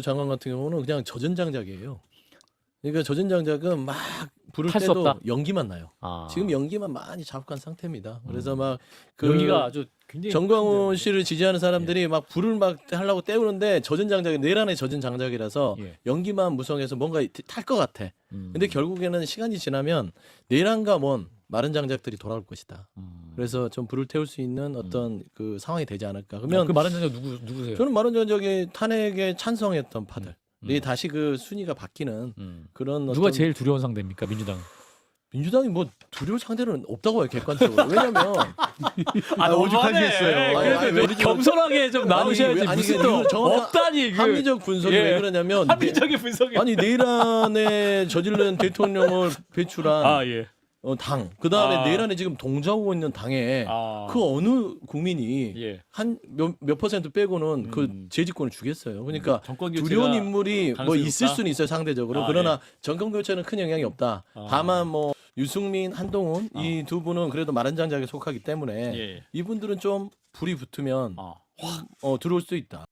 장관 같은 경우는 그냥 젖은 장작이에요. 그러니까 젖은 장작은 막 부를 탈 수 때도 없다? 연기만 나요. 아. 지금 연기만 많이 자욱한 상태입니다. 그래서 막 연기가 아주 굉장히 정광훈 큰데요. 씨를 지지하는 사람들이 막 불을 막 하려고 때우는데 젖은 장작이 내란에 젖은 장작이라서 예. 연기만 무성해서 뭔가 탈 것 같아. 근데 결국에는 시간이 지나면 내란과 먼 마른 장작들이 돌아올 것이다. 그래서 좀 불을 태울 수 있는 어떤 그 상황이 되지 않을까. 그러면 그 마른 장작 누구세요? 저는 마른 장작이 탄핵에 찬성했던 파들. 이 다시 그 순위가 바뀌는 그런 누가 어떤 제일 두려운 상대입니까? 민주당. 민주당이 뭐 두려울 상대는 없다고 해요 객관적으로. 왜냐면 오죽하시겠어요. 아니, 겸손하게 좀 나누셔야지. 아니, 무슨 이게 또 정확한 없다니. 합리적 분석이 예. 왜 그러냐면 합리적인 분석이. 아니 내란에 저지른 대통령을 배출한 예. 당, 그 다음에 아. 내란에 지금 동조하고 있는 당에 그 어느 국민이 예. 한 몇 퍼센트 빼고는 그 재집권을 주겠어요. 그러니까 정권 교체가 두려운 인물이 뭐 가능성이 있을 높다? 수는 있어요 상대적으로. 그러나 정권 교체는 큰 영향이 없다. 다만 뭐 유승민, 한동훈 이 두 분은 그래도 마른 장작에 속하기 때문에 예. 이분들은 좀 불이 붙으면 들어올 수도 있다.